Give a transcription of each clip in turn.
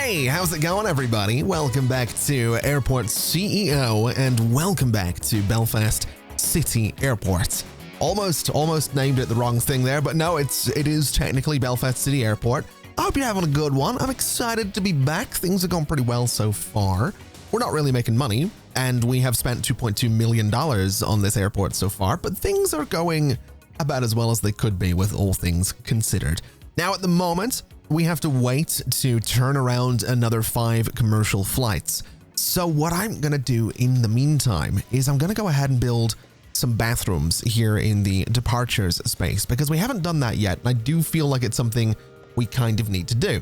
Hey, how's it going, everybody? Welcome back to Airport CEO, and welcome back to Belfast City Airport. Almost named it the wrong thing there, but no, it is technically Belfast City Airport. I hope you're having a good one. I'm excited to be back. Things have gone pretty well so far. We're not really making money, and we have spent $2.2 million on this airport so far, but things are going about as well as they could be with all things considered. Now, at the moment, we have to wait to turn around another 5 commercial flights. So what I'm going to do in the meantime is I'm going to go ahead and build some bathrooms here in the departures space, because we haven't done that yet, and I do feel like it's something we kind of need to do.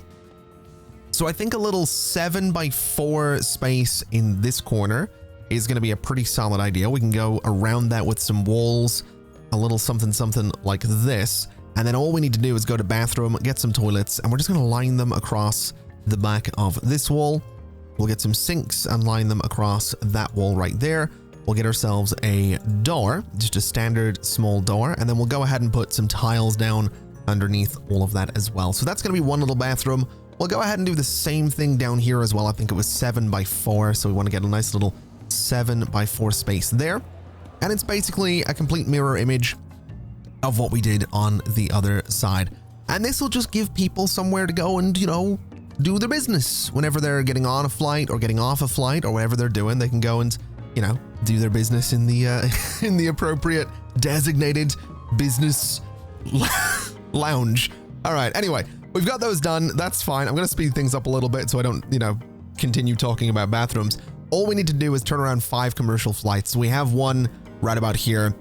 So I think a little 7x4 space in this corner is going to be a pretty solid idea. We can go around that with some walls, a little something like this. And then all we need to do is go to bathroom, get some toilets, and we're just going to line them across the back of this wall. We'll get some sinks and line them across that wall right there. We'll get ourselves a door, just a standard small door, and then we'll go ahead and put some tiles down underneath all of that as well. So that's going to be one little bathroom. We'll go ahead and do the same thing down here as well. I think it was 7x4, so we want to get a nice little 7x4 space there. And it's basically a complete mirror image of what we did on the other side. And this will just give people somewhere to go and, you know, do their business. Whenever they're getting on a flight or getting off a flight or whatever they're doing, they can go and, you know, do their business in the in the appropriate designated business lounge. All right, anyway, we've got those done. That's fine. I'm going to speed things up a little bit so I don't, you know, continue talking about bathrooms. All we need to do is turn around 5 commercial flights. We have one right about here.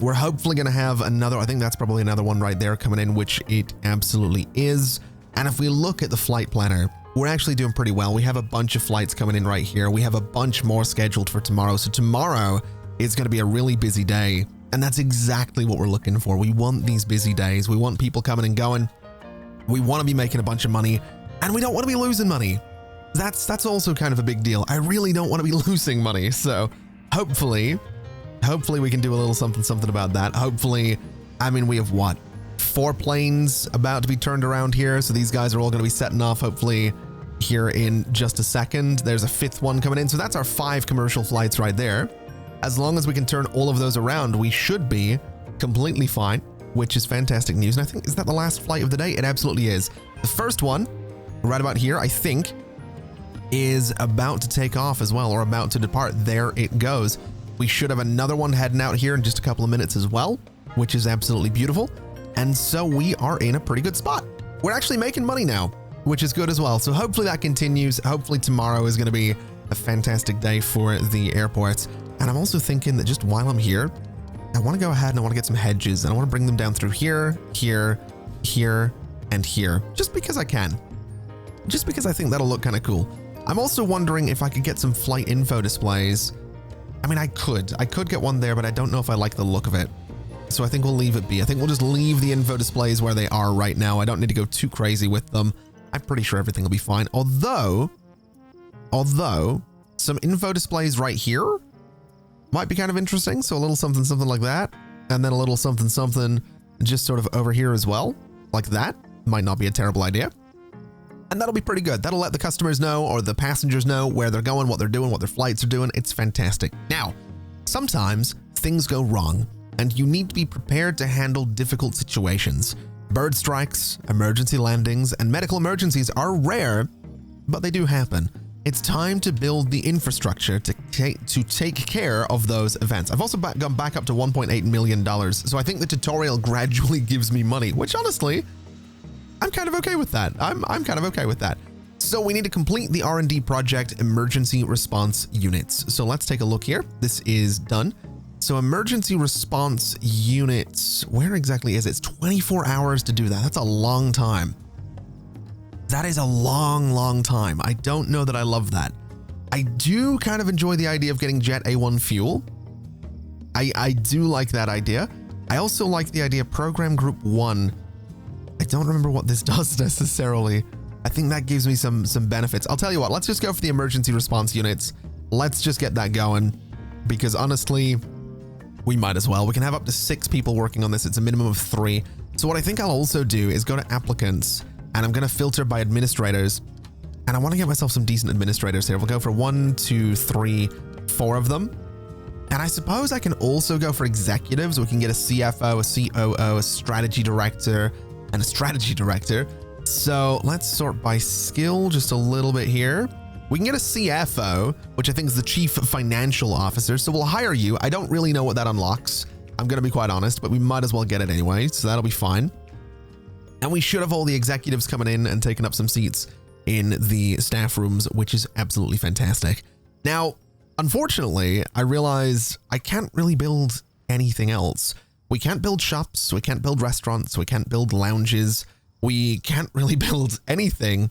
We're hopefully going to have another, I think that's probably another one right there coming in, which it absolutely is. And if we look at the flight planner, we're actually doing pretty well. We have a bunch of flights coming in right here. We have a bunch more scheduled for tomorrow. So tomorrow is going to be a really busy day. And that's exactly what we're looking for. We want these busy days. We want people coming and going. We want to be making a bunch of money, and we don't want to be losing money. That's also kind of a big deal. I really don't want to be losing money. So hopefully we can do a little something about that. Hopefully, I mean, we have what? 4 planes about to be turned around here. So these guys are all going to be setting off hopefully here in just a second. There's a 5th one coming in. So that's our 5 commercial flights right there. As long as we can turn all of those around, we should be completely fine, which is fantastic news. And I think, is that the last flight of the day? It absolutely is. The first one right about here, I think, is about to take off as well, or about to depart. There it goes. We should have another one heading out here in just a couple of minutes as well, which is absolutely beautiful. And so we are in a pretty good spot. We're actually making money now, which is good as well. So hopefully that continues. Hopefully tomorrow is going to be a fantastic day for the airport. And I'm also thinking that just while I'm here, I want to go ahead and I want to get some hedges, and I want to bring them down through here, here, here, and here, just because I can. Just because I think that'll look kind of cool. I'm also wondering if I could get some flight info displays. I mean, I could get one there, but I don't know if I like the look of it. So I think we'll leave it be. I think we'll just leave the info displays where they are right now. I don't need to go too crazy with them. I'm pretty sure everything will be fine. Although some info displays right here might be kind of interesting. So a little something like that. And then a little something just sort of over here as well. Like that. Might not be a terrible idea. And that'll be pretty good. That'll let the customers know, or the passengers know, where they're going, what they're doing, what their flights are doing. It's fantastic. Now, sometimes things go wrong, and you need to be prepared to handle difficult situations. Bird strikes, emergency landings, and medical emergencies are rare, but they do happen. It's time to build the infrastructure to take care of those events. I've also gone back up to $1.8 million, so I think the tutorial gradually gives me money, which honestly, I'm kind of okay with that. I'm kind of okay with that. So we need to complete the R&D project emergency response units. So let's take a look here. This is done. So emergency response units, where exactly is it? It's 24 hours to do that. That's a long time. That is a long time. I don't know that I love that. I do kind of enjoy the idea of getting Jet A1 fuel. I do like that idea. I also like the idea of Program Group 1. I don't remember what this does necessarily. I think that gives me some benefits. I'll tell you what, let's just go for the emergency response units. Let's just get that going, because honestly, we might as well. We can have up to 6 people working on this. It's a minimum of 3. So what I think I'll also do is go to applicants, and I'm going to filter by administrators, And I want to get myself some decent administrators here. We'll go for 1, 2, 3, 4 of them. And I suppose I can also go for executives. We can get a CFO, a COO, a strategy director, and a strategy director. So let's sort by skill just a little bit here. We can get a CFO, which I think is the chief financial officer. So we'll hire you. I don't really know what that unlocks. I'm going to be quite honest, but we might as well get it anyway. So that'll be fine. And we should have all the executives coming in and taking up some seats in the staff rooms, which is absolutely fantastic. Now, unfortunately, I realize I can't really build anything else. We can't build shops, we can't build restaurants, we can't build lounges. We can't really build anything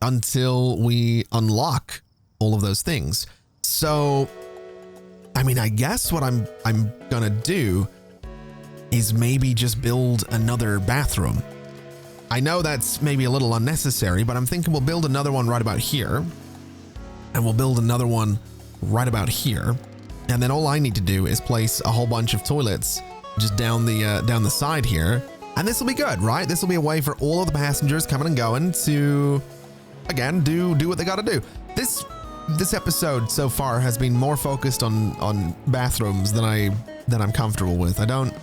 until we unlock all of those things. So, I mean, I guess what I'm gonna do is maybe just build another bathroom. I know that's maybe a little unnecessary, but I'm thinking we'll build another one right about here. And we'll build another one right about here. And then all I need to do is place a whole bunch of toilets just down the side here. And this will be good, right? This will be a way for all of the passengers coming and going to, again, do what they gotta do. This episode so far has been more focused on bathrooms than I'm comfortable with. I don't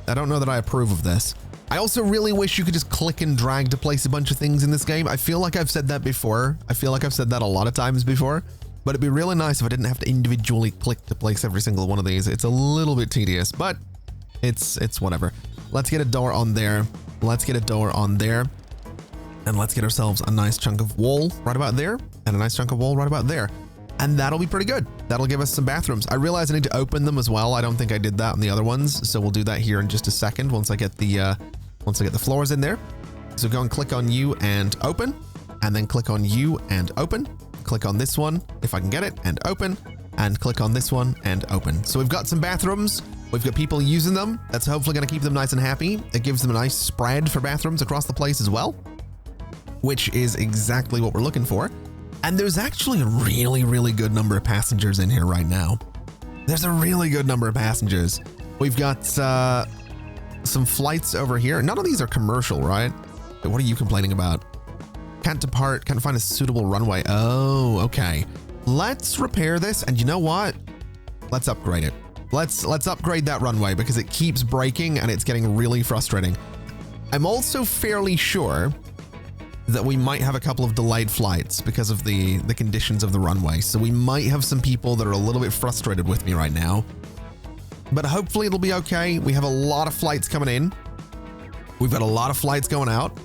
know that I approve of this. I also really wish you could just click and drag to place a bunch of things in this game. I feel like I've said that before. I feel like I've said that a lot of times before, but it'd be really nice if I didn't have to individually click to place every single one of these. It's a little bit tedious, but it's whatever. Let's get a door on there. Let's get a door on there. And let's get ourselves a nice chunk of wall right about there and a nice chunk of wall right about there. And that'll be pretty good. That'll give us some bathrooms. I realize I need to open them as well. I don't think I did that on the other ones. So we'll do that here in just a second once I get the floors in there. So go and click on you and open, and then click on you and open. Click on this one if I can get it and open, and click on this one and open. So we've got some bathrooms. We've got people using them. That's hopefully going to keep them nice and happy. It gives them a nice spread for bathrooms across the place as well, which is exactly what we're looking for. And there's actually a really, really good number of passengers in here right now. There's a really good number of passengers. We've got some flights over here. None of these are commercial, right? What are you complaining about? Can't depart, can't find a suitable runway. Oh, okay. Let's repair this, and you know what? Let's upgrade it. Let's upgrade that runway because it keeps breaking and it's getting really frustrating. I'm also fairly sure that we might have a couple of delayed flights because of the conditions of the runway. So we might have some people that are a little bit frustrated with me right now, but hopefully it'll be okay. We have a lot of flights coming in. We've got a lot of flights going out.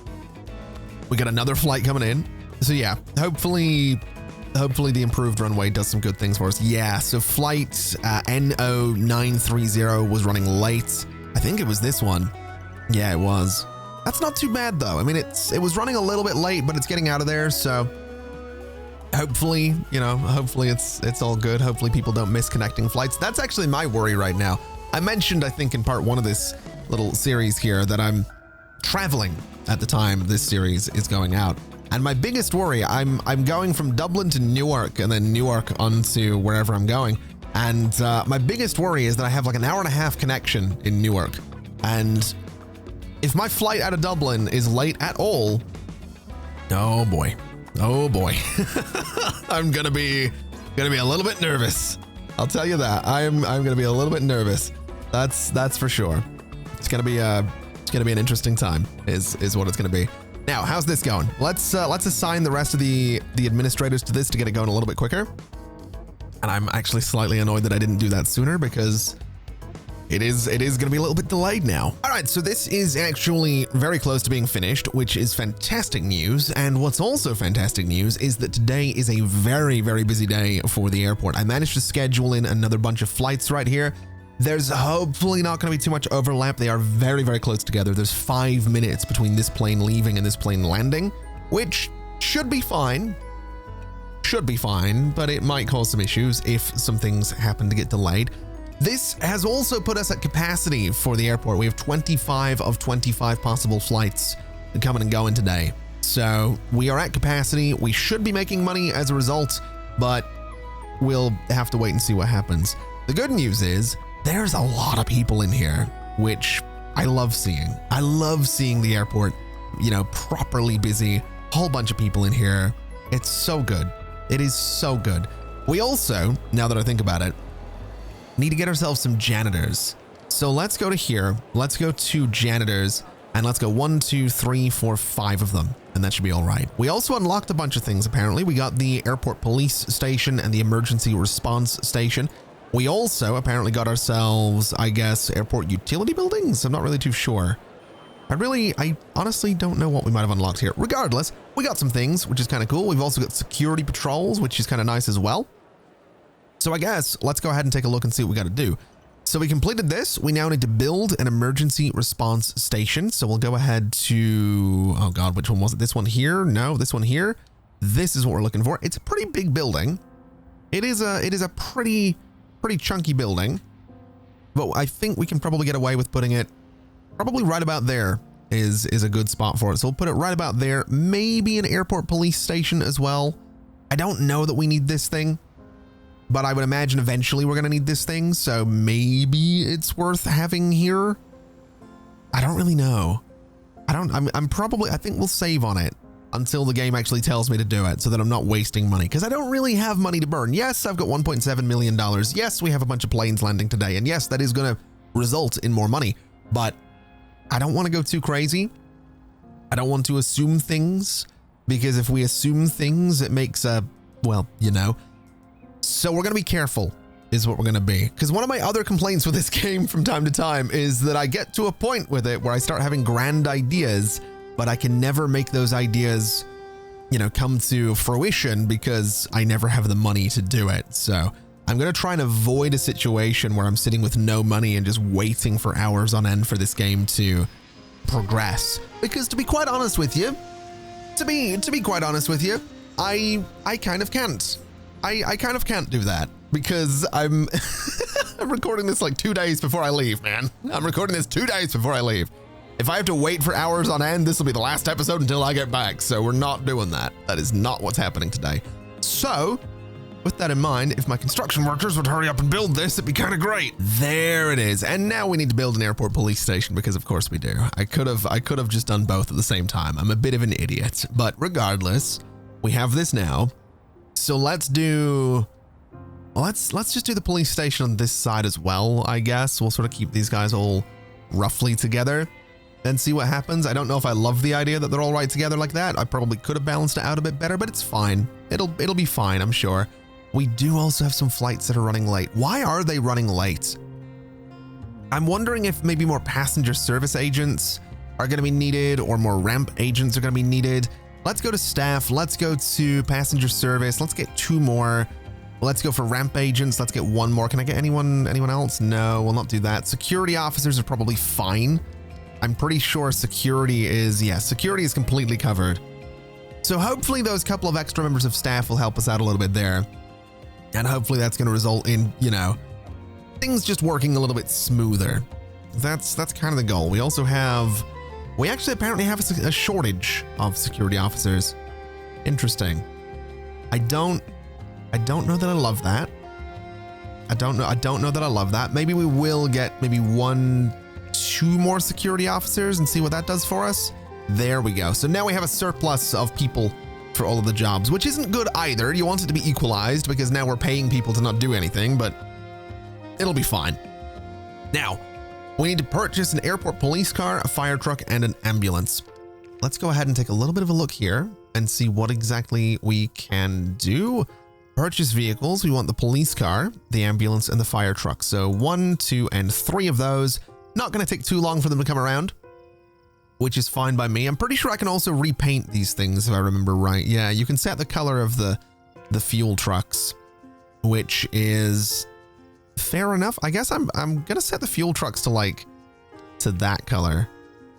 We got another flight coming in. So yeah, hopefully the improved runway does some good things for us. Yeah, so flight NO930 was running late. I think it was this one. Yeah, it was. That's not too bad though. I mean, it was running a little bit late, but it's getting out of there. So hopefully, hopefully it's all good. Hopefully people don't miss connecting flights. That's actually my worry right now. I mentioned, I think in part 1 of this little series here that I'm traveling at the time this series is going out. And my biggest worry, I'm going from Dublin to Newark and then Newark onto wherever I'm going. And my biggest worry is that I have like an hour and a half connection in Newark. And if my flight out of Dublin is late at all, oh boy, I'm gonna be a little bit nervous. I'll tell you that. I'm gonna be a little bit nervous. That's for sure. It's gonna be an interesting time. Is what it's gonna be. Now, how's this going? Let's assign the rest of the administrators to this to get it going a little bit quicker. And I'm actually slightly annoyed that I didn't do that sooner because it is going to be a little bit delayed now. All right, so this is actually very close to being finished, which is fantastic news. And what's also fantastic news is that today is a very, very busy day for the airport. I managed to schedule in another bunch of flights right here. There's hopefully not going to be too much overlap. They are very, very close together. There's 5 minutes between this plane leaving and this plane landing, which should be fine. But it might cause some issues if some things happen to get delayed. This has also put us at capacity for the airport. We have 25 of 25 possible flights coming and going today. So we are at capacity. We should be making money as a result, but we'll have to wait and see what happens. The good news is there's a lot of people in here, which I love seeing. I love seeing the airport, properly busy. Whole bunch of people in here. It's so good. It is so good. We also, now that I think about it, need to get ourselves some janitors. So let's go to here. Let's go to janitors and let's go 1, 2, 3, 4, 5 of them. And that should be all right. We also unlocked a bunch of things, apparently. We got the airport police station and the emergency response station. We also apparently got ourselves, I guess, airport utility buildings. I'm not really too sure. I honestly don't know what we might have unlocked here. Regardless, we got some things, which is kind of cool. We've also got security patrols, which is kind of nice as well. So I guess let's go ahead and take a look and see what we got to do. So we completed this. We now need to build an emergency response station. So we'll go ahead to, oh God, which one was it? This one here? No, this one here. This is what we're looking for. It's a pretty big building. It is a pretty chunky building, but I think we can probably get away with putting it probably right about there is a good spot for it. So we'll put it right about there. Maybe an airport police station as well. I don't know that we need this thing, but I would imagine eventually we're going to need this thing. So maybe it's worth having here. I don't really know. I think we'll save on it until the game actually tells me to do it so that I'm not wasting money, because I don't really have money to burn. Yes, I've got $1.7 million. Yes, we have a bunch of planes landing today. And yes, that is going to result in more money, but I don't want to go too crazy. I don't want to assume things, because if we assume things, it makes well, you know. So we're going to be careful is what we're going to be. Because one of my other complaints with this game from time to time is that I get to a point with it where I start having grand ideas, but I can never make those ideas, you know, come to fruition because I never have the money to do it. So I'm going to try and avoid a situation where I'm sitting with no money and just waiting for hours on end for this game to progress. Because to be quite honest with you, I kind of can't. I kind of can't do that because I'm I'm recording this like 2 days before I leave, man. I'm recording this 2 days before I leave. If I have to wait for hours on end, this will be the last episode until I get back. So we're not doing that. That is not what's happening today. So with that in mind, if my construction workers would hurry up and build this, it'd be kind of great. There it is. And now we need to build an airport police station because of course we do. I could have just done both at the same time. I'm a bit of an idiot, but regardless, we have this now. So let's just do the police station on this side as well, I guess. We'll sort of keep these guys all roughly together and see what happens. I don't know if I love the idea that they're all right together like that. I probably could have balanced it out a bit better, but it's fine. It'll be fine, I'm sure. We do also have some flights that are running late. Why are they running late? I'm wondering if maybe more passenger service agents are going to be needed or more ramp agents are going to be needed. Let's go to staff. Let's go to passenger service. Let's get 2 more. Let's go for ramp agents. Let's get 1 more. Can I get anyone else? No, we'll not do that. Security officers are probably fine. I'm pretty sure security is completely covered. So hopefully those couple of extra members of staff will help us out a little bit there. And hopefully that's going to result in, you know, things just working a little bit smoother. That's kind of the goal. We actually apparently have a shortage of security officers. Interesting. I don't know that I love that. I don't know that I love that. Maybe we will get maybe 1, 2 more security officers and see what that does for us. There we go. So now we have a surplus of people for all of the jobs, which isn't good either. You want it to be equalized because now we're paying people to not do anything, but it'll be fine. Now, we need to purchase an airport police car, a fire truck, and an ambulance. Let's go ahead and take a little bit of a look here and see what exactly we can do. Purchase vehicles. We want the police car, the ambulance, and the fire truck. So 1, 2, and 3 of those. Not going to take too long for them to come around, which is fine by me. I'm pretty sure I can also repaint these things if I remember right. Yeah, you can set the color of the fuel trucks, which is fair enough. I guess I'm gonna set the fuel trucks to that color.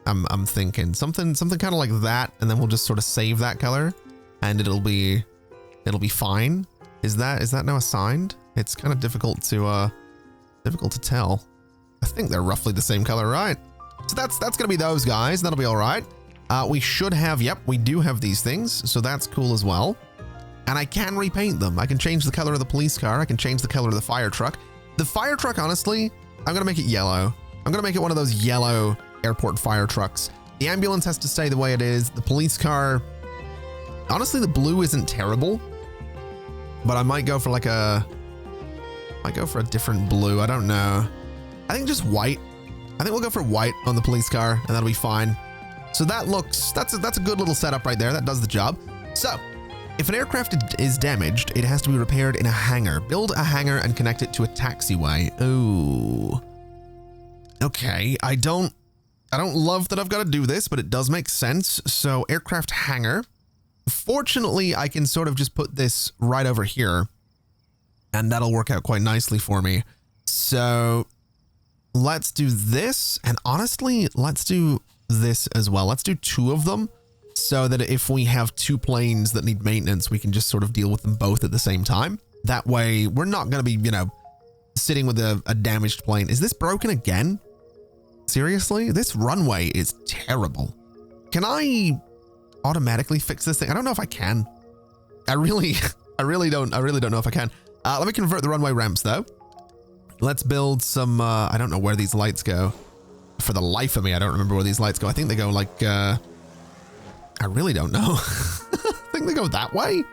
I'm thinking something kind of like that, and then we'll just sort of save that color, and it'll be fine. Is that now assigned? It's kind of difficult to tell. I think they're roughly the same color, right? So that's gonna be those guys. That'll be all right. We should have, yep, we do have these things, so that's cool as well. And I can repaint them. I can change the color of the police car. I can change the color of the fire truck. The fire truck, honestly, I'm gonna make it yellow. I'm gonna make it one of those yellow airport fire trucks. The ambulance has to stay the way it is. The police car, Honestly, the blue isn't terrible, but I might go for like a different blue. I don't know. I think just white. I think we'll go for white on the police car, and that'll be fine. So that's a good little setup right there. That does the job. So if an aircraft is damaged, it has to be repaired in a hangar. Build a hangar and connect it to a taxiway. Ooh. Okay, I don't love that I've got to do this, but it does make sense. So aircraft hangar. Fortunately, I can sort of just put this right over here, and that'll work out quite nicely for me. So let's do this, and honestly, let's do this as well. Let's do 2 of them so that if we have 2 planes that need maintenance, we can just sort of deal with them both at the same time. That way, we're not going to be, sitting with a damaged plane. Is this broken again? Seriously? This runway is terrible. Can I automatically fix this thing? I don't know if I can. I really don't know if I can. Let me convert the runway ramps though. Let's build some, I don't know where these lights go. For the life of me, I don't remember where these lights go. I think they go like, I really don't know. I think they go that way.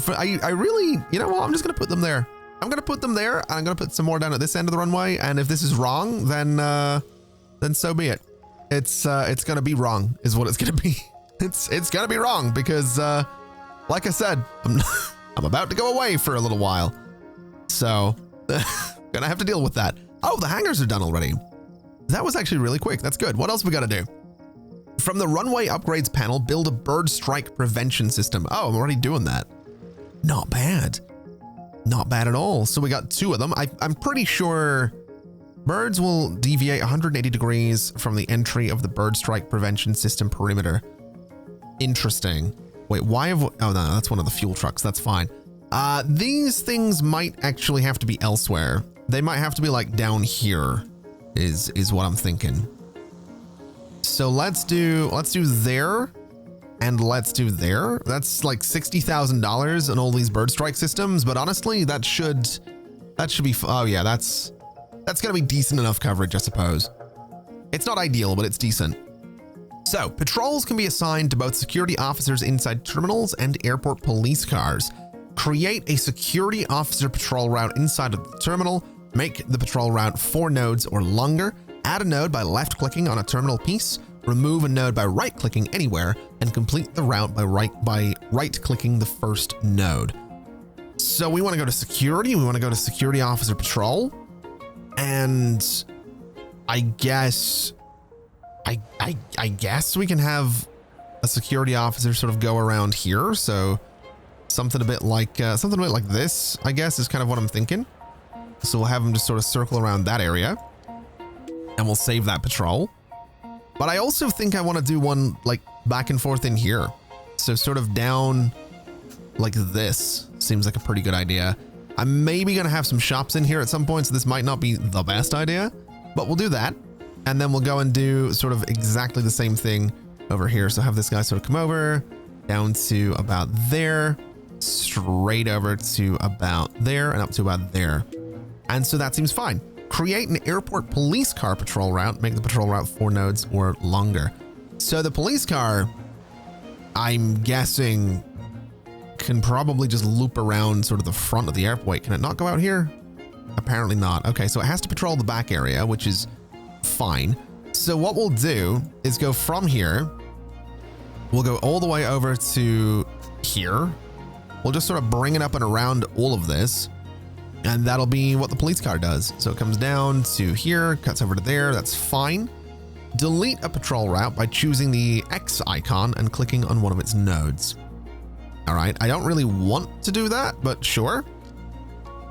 I really, you know what? I'm just going to put them there. I'm going to put them there, and I'm going to put some more down at this end of the runway. And if this is wrong, then so be it. It's going to be wrong is what it's going to be. It's going to be wrong because, like I said, I'm about to go away for a little while. So gonna have to deal with that. Oh, the hangars are done already. That was actually really quick. That's good. What else we got to do? From the runway upgrades panel, build a bird strike prevention system. Oh, I'm already doing that. Not bad. Not bad at all. So we got 2 of them. I'm pretty sure birds will deviate 180 degrees from the entry of the bird strike prevention system perimeter. Interesting. Wait, why have... Oh, no, that's one of the fuel trucks. That's fine. These things might actually have to be elsewhere. They might have to be like down here is what I'm thinking. So let's do there and let's do there. That's like $60,000 on all these bird strike systems, but honestly, that should be, oh yeah, that's gonna be decent enough coverage, I suppose. It's not ideal, but it's decent. So patrols can be assigned to both security officers inside terminals and airport police cars. Create a security officer patrol route inside of the terminal. Make the patrol route 4 nodes or longer. Add a node by left-clicking on a terminal piece. Remove a node by right-clicking anywhere, and complete the route by right-clicking the first node. So we want to go to security. We want to go to security officer patrol, and I guess we can have a security officer sort of go around here. So something a bit like this, I guess, is kind of what I'm thinking. So we'll have them just sort of circle around that area, and we'll save that patrol. But I also think I want to do one like back and forth in here. So sort of down like this seems like a pretty good idea. I'm maybe going to have some shops in here at some point, so this might not be the best idea, but we'll do that. And then we'll go and do sort of exactly the same thing over here. So have this guy sort of come over down to about there, straight over to about there, and up to about there. And so that seems fine. Create an airport police car patrol route. Make the patrol route 4 nodes or longer. So the police car, I'm guessing, can probably just loop around sort of the front of the airport. Wait, can it not go out here? Apparently not. Okay, so it has to patrol the back area, which is fine. So what we'll do is go from here. We'll go all the way over to here. We'll just sort of bring it up and around all of this. And that'll be what the police car does. So it comes down to here, cuts over to there. That's fine. Delete a patrol route by choosing the X icon and clicking on one of its nodes. All right, I don't really want to do that, but sure.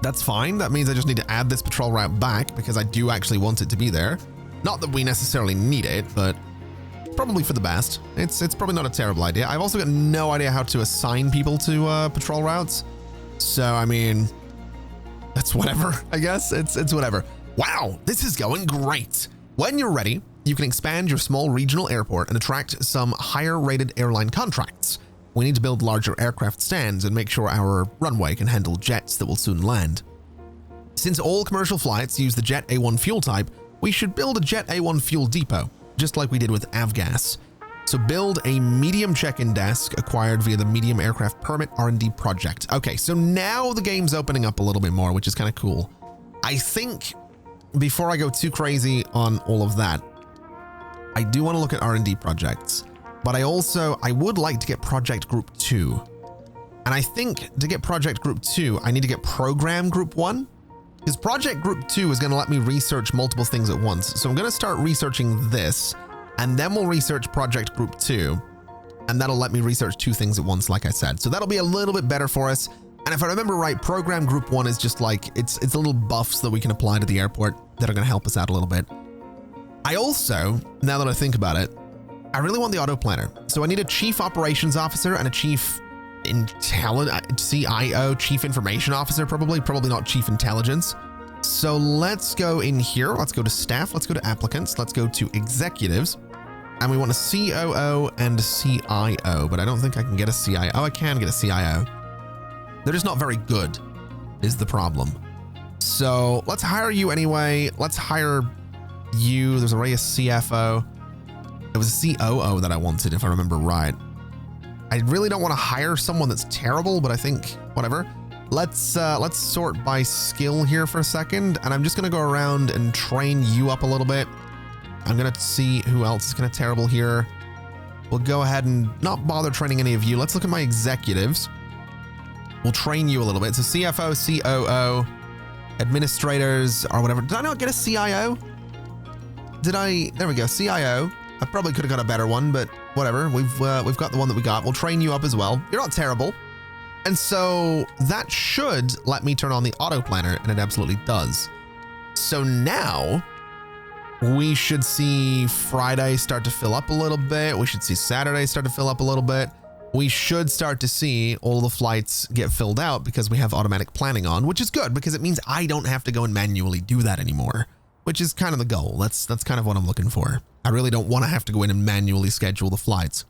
That's fine. That means I just need to add this patrol route back because I do actually want it to be there. Not that we necessarily need it, but probably for the best. It's probably not a terrible idea. I've also got no idea how to assign people to patrol routes. So, I mean, that's whatever, I guess. It's whatever. Wow, this is going great. When you're ready, you can expand your small regional airport and attract some higher rated airline contracts. We need to build larger aircraft stands and make sure our runway can handle jets that will soon land. Since all commercial flights use the Jet A1 fuel type, we should build a Jet A1 fuel depot, just like we did with Avgas. So build a medium check-in desk acquired via the medium aircraft permit R&D project. Okay, so now the game's opening up a little bit more, which is kind of cool. I think before I go too crazy on all of that, I do want to look at R&D projects, but I would like to get project group 2. And I think to get project group 2, I need to get program group 1. Because project group 2 is going to let me research multiple things at once. So I'm going to start researching this, and then we'll research project group 2, and that'll let me research 2 things at once, like I said. So that'll be a little bit better for us. And if I remember right, program group 1 is just like, it's a little buffs that we can apply to the airport that are going to help us out a little bit. I also, now that I think about it, I really want the auto planner. So I need a chief operations officer and a chief CIO, chief information officer, probably not chief intelligence. So let's go in here. Let's go to staff. Let's go to applicants. Let's go to executives. And we want a COO and a CIO, but I don't think I can get a CIO. Oh, I can get a CIO. They're just not very good, is the problem. So let's hire you anyway. Let's hire you. There's already a CFO. It was a COO that I wanted, if I remember right. I really don't want to hire someone that's terrible, but I think whatever. Let's sort by skill here for a second, and I'm just gonna go around and train you up a little bit. I'm gonna see who else is kind of terrible here. We'll go ahead and not bother training any of you. Let's look at my executives. We'll train you a little bit. So CFO, COO, administrators, or whatever. Did I not get a CIO? There we go, CIO. I probably could have got a better one, but whatever. We've got the one that we got. We'll train you up as well. You're not terrible. And so that should let me turn on the auto planner, and it absolutely does. So now we should see Friday start to fill up a little bit. We should see Saturday start to fill up a little bit. We should start to see all the flights get filled out because we have automatic planning on, which is good because it means I don't have to go and manually do that anymore, which is kind of the goal. That's kind of what I'm looking for. I really don't want to have to go in and manually schedule the flights.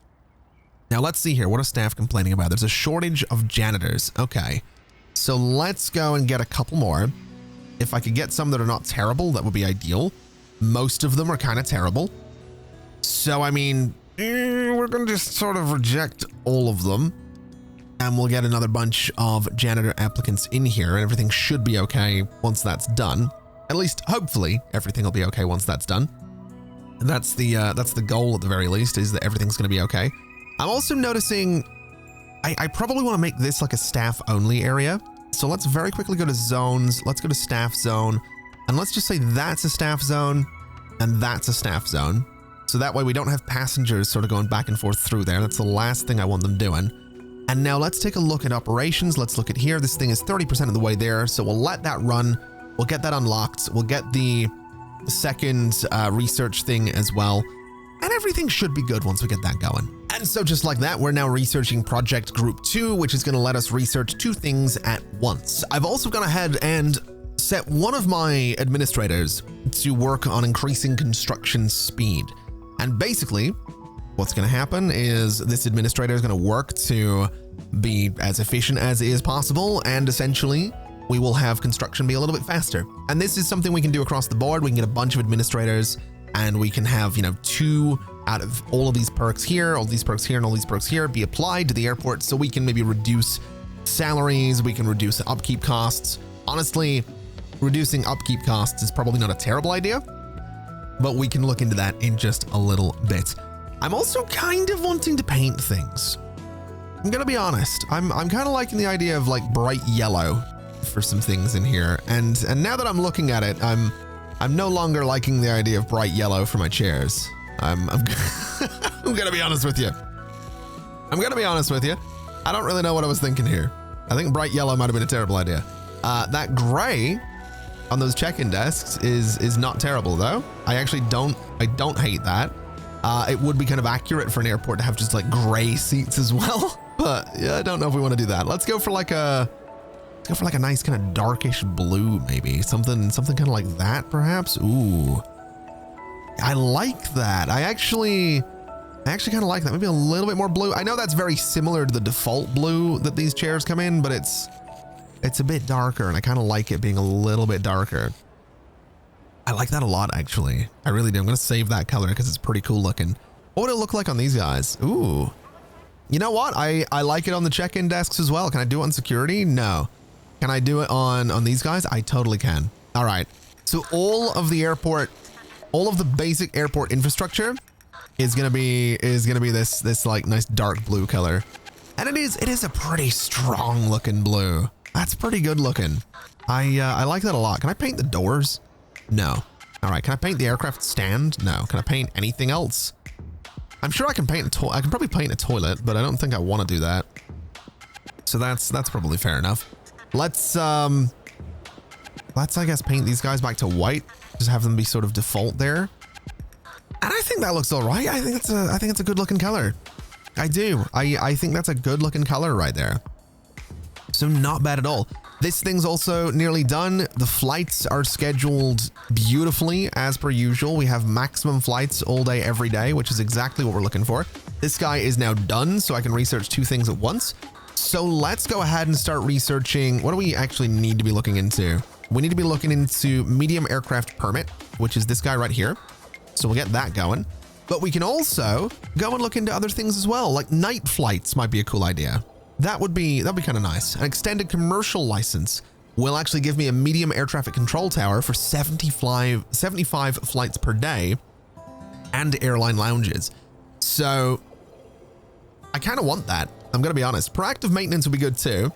Now let's see here. What are staff complaining about? There's a shortage of janitors. Okay. So let's go and get a couple more. If I could get some that are not terrible, that would be ideal. Most of them are kind of terrible. So, I mean, we're going to just sort of reject all of them. And we'll get another bunch of janitor applicants in here, and everything should be okay once that's done. At least, hopefully, everything will be okay once that's done. And that's the goal at the very least, is that everything's going to be okay. I'm also noticing I probably want to make this like a staff only area. So let's very quickly go to zones. Let's go to staff zone, and let's just say that's a staff zone and that's a staff zone. So that way we don't have passengers sort of going back and forth through there. That's the last thing I want them doing. And now let's take a look at operations. Let's look at here. This thing is 30% of the way there. So we'll let that run. We'll get that unlocked. We'll get the second research thing as well. And everything should be good once we get that going. And so just like that, we're now researching project group 2, which is going to let us research 2 things at once. I've also gone ahead and set one of my administrators to work on increasing construction speed. And basically, what's going to happen is this administrator is going to work to be as efficient as is possible, and essentially we will have construction be a little bit faster. And this is something we can do across the board. We can get a bunch of administrators, and we can have, 2 out of all of these perks here, all these perks here, and all these perks here be applied to the airport, so we can maybe reduce salaries, we can reduce upkeep costs. Honestly, reducing upkeep costs is probably not a terrible idea, but we can look into that in just a little bit. I'm also kind of wanting to paint things. I'm gonna be honest. I'm kind of liking the idea of like bright yellow for some things in here, and now that I'm looking at it, I'm no longer liking the idea of bright yellow for my chairs. I'm gonna be honest with you. I don't really know what I was thinking here. I think bright yellow might have been a terrible idea. That gray on those check-in desks is not terrible though. I don't hate that. It would be kind of accurate for an airport to have just like gray seats as well. But yeah, I don't know if we want to do that. Let's go for like a nice kind of darkish blue, maybe something kind of like that, perhaps. Ooh, I like that. I actually kind of like that. Maybe a little bit more blue. I know that's very similar to the default blue that these chairs come in, but it's a bit darker, and I kind of like it being a little bit darker. I like that a lot, actually. I really do. I'm going to save that color because it's pretty cool looking. What would it look like on these guys? Ooh. You know what? I like it on the check-in desks as well. Can I do it on security? No. Can I do it on these guys? I totally can. All right. So all of the airport, all of the basic airport infrastructure is gonna be this like nice dark blue color. And it is a pretty strong looking blue. That's pretty good looking. I like that a lot. Can I paint the doors? No. All right. Can I paint the aircraft stand? No. Can I paint anything else? I'm sure I can paint I can probably paint a toilet, but I don't think I want to do that. So that's probably fair enough. Let's I guess paint these guys back to white. Just have them be sort of default there. And I think that looks all right. I think it's a good looking color. I do. I think that's a good looking color right there. So not bad at all. This thing's also nearly done. The flights are scheduled beautifully as per usual. We have maximum flights all day, every day, which is exactly what we're looking for. This guy is now done, so I can research 2 things at once. So let's go ahead and start researching. What do we actually need to be looking into? We need to be looking into medium aircraft permit, which is this guy right here. So we'll get that going. But we can also go and look into other things as well, like night flights might be a cool idea. That'd be kind of nice. An extended commercial license will actually give me a medium air traffic control tower for 75 flights per day and airline lounges. So I kind of want that. I'm going to be honest. Proactive maintenance would be good too.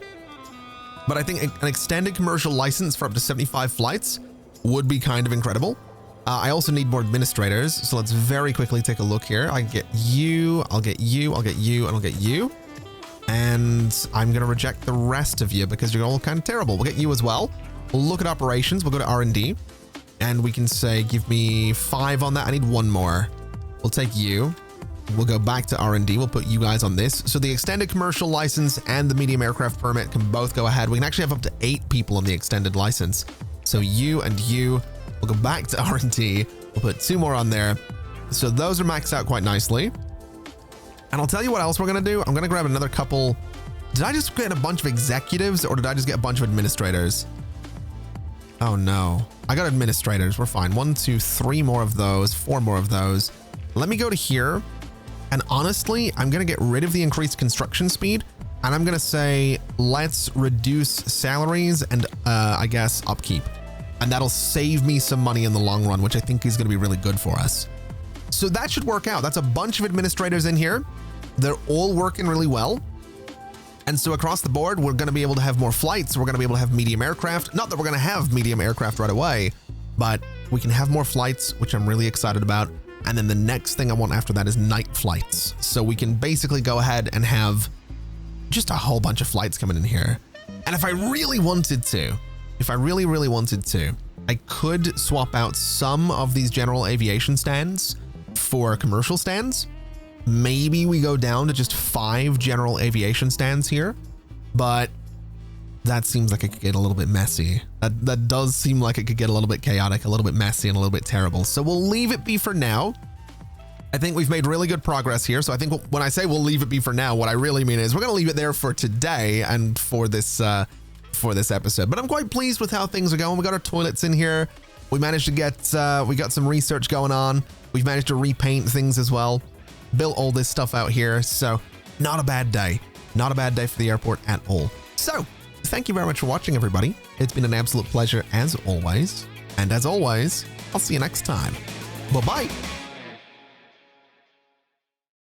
But I think an extended commercial license for up to 75 flights would be kind of incredible. I also need more administrators. So let's very quickly take a look here. I get you, I'll get you, I'll get you, and I'll get you. And I'm going to reject the rest of you because you're all kind of terrible. We'll get you as well. We'll look at operations. We'll go to R&D and we can say, give me 5 on that. I need 1 more. We'll take you. We'll go back to R&D. We'll put you guys on this. So the extended commercial license and the medium aircraft permit can both go ahead. We can actually have up to 8 people on the extended license. So you and you, we'll go back to R&D. We'll put 2 more on there. So those are maxed out quite nicely. And I'll tell you what else we're going to do. I'm going to grab another couple. Did I just get a bunch of executives or did I just get a bunch of administrators? Oh no, I got administrators. We're fine. 1, 2, 3 more of those, 4 more of those. Let me go to here. And honestly, I'm going to get rid of the increased construction speed. And I'm going to say, let's reduce salaries and I guess upkeep. And that'll save me some money in the long run, which I think is going to be really good for us. So that should work out. That's a bunch of administrators in here. They're all working really well. And so across the board, we're going to be able to have more flights. We're going to be able to have medium aircraft. Not that we're going to have medium aircraft right away, but we can have more flights, which I'm really excited about. And then the next thing I want after that is night flights. So we can basically go ahead and have just a whole bunch of flights coming in here. And if I really wanted to, I could swap out some of these general aviation stands for commercial stands. Maybe we go down to just 5 general aviation stands here, but that seems like it could get a little bit messy. That does seem like it could get a little bit chaotic, a little bit messy, and a little bit terrible. So we'll leave it be for now. I think we've made really good progress here. So I think when I say we'll leave it be for now, what I really mean is we're going to leave it there for today and for this episode. But I'm quite pleased with how things are going. We got our toilets in here. We managed to get, we got some research going on. We've managed to repaint things as well. Built all this stuff out here. So not a bad day. Not a bad day for the airport at all. So thank you very much for watching, everybody. It's been an absolute pleasure as always. And as always, I'll see you next time. Bye-bye.